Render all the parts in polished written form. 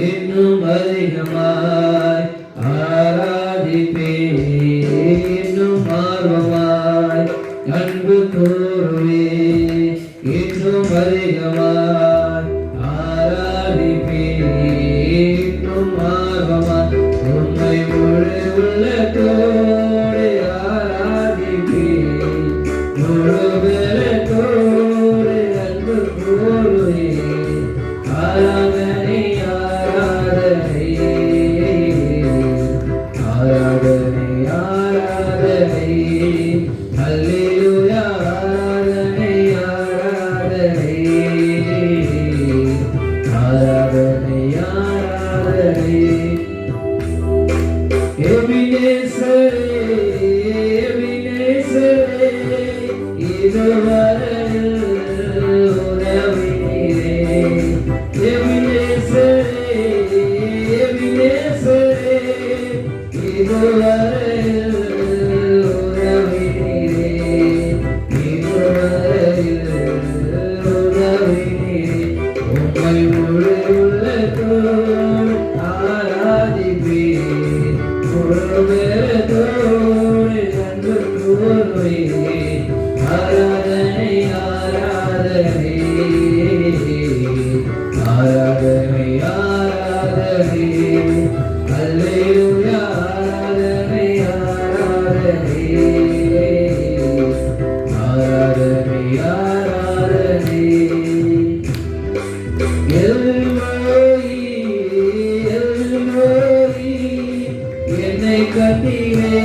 இன்னும் அதிகமாய் ஆராதிப்பேன், இன்னும் ஆர்வமாய் அன்பு கூறுவேன், இன்னும் அதிகமாய் ஆராதிப்பேன், இன்னும் ஆர்வமாய் உம்மை முழு உள்ளத்தோடு ஆராதிப்பேன், முழு பலத்தோடு அன்பு கூறுவேன். ஆராதனை ஆராதனை ஆராதனை ஆராதனை அல்லேலூயா ஆராதனை ஆராதனை ஆராதனை ஆராதனை எபினேசரே எபினேசரே இதுவரையில் உதவினீரே எபினேசரே எபினேசரே இதுவரையில் உதவினீரே இதுவரையில் உதவினீரே உம்மை முழு உள்ளத்தோடு ஆராதிப்பேன், முழு பலத்தோடு அன்பு கூறுவேன். ஆராதனை ஆராதனை ஆராதனை ஆராதனை அல்லேலூயா ஆராதனை ஆராதனை ஆராதனை ஆராதனை எல்ரோயி எல்ரோயி என்னை கண்டீரே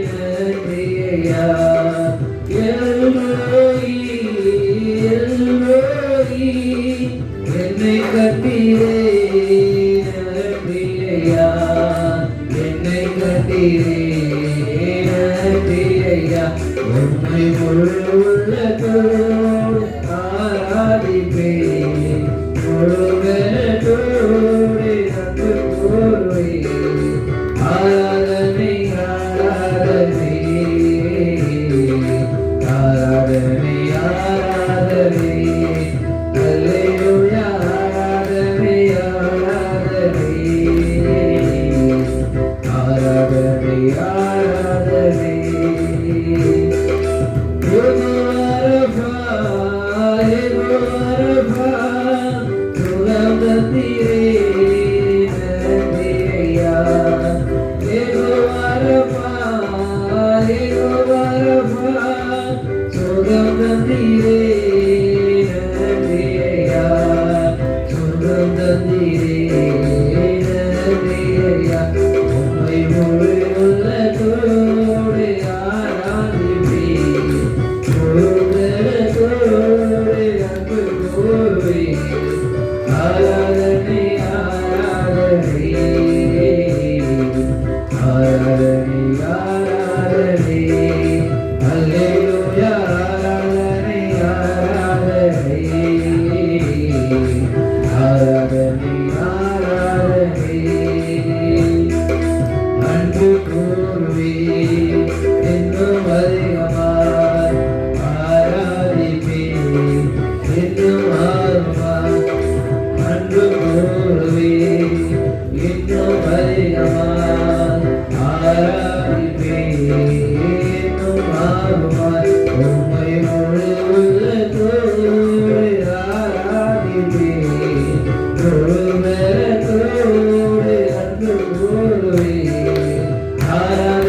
நன்றி ஐயா. எல்ரோயி எல்ரோயி என்னை கண்டீரே நன்றி ஐயா, என்னை கண்டீரே நன்றி ஐயா. உம்மை முழு உள்ளத்தோடு ஆராதிப்பேன், முழு பலத்தோடு அன்பு கூறுவேன். ஆராதனை ஆராதனை ஆராதனை ஆராதனை அல்லேலூயா ஆராதனை ஆராதனை ஆராதனை ஆராதனை யெகோவா யெகோவா சுகம் தந்தீரே நன்றி ஐயா. யெகோவா யெகோவா சுகம் தந்தீரே நன்றி ஐயா, சுகம் தந்தீரே நன்றி ஐயா. உம்மை முழு உள்ளத்தோடு ஆராதிப்பேன், முழு பலத்தோடு அன்பு கூறுவேன். ஆராதனை ஆராதனை ஆராதனை ஆராதனை அல்லேலூயா ஆராதனை ஆராதனை ஆராதனை ஆராதனை அன்பு கூறுவேன், இன்னும் அதிகமாய் ஆராதிப்பேன், இன்னும் ஆர்வமாய் அன்பு கூறுவேன், இன்னும் அதிகமாய் ஆராதிப்பேன், இன்னும் ஆர்வமாய் உம்மை முழு உள்ளத்தோடு ஆராதிப்பேன், முழு பலத்தோடு அன்பு கூறுவேன். ஆராதனை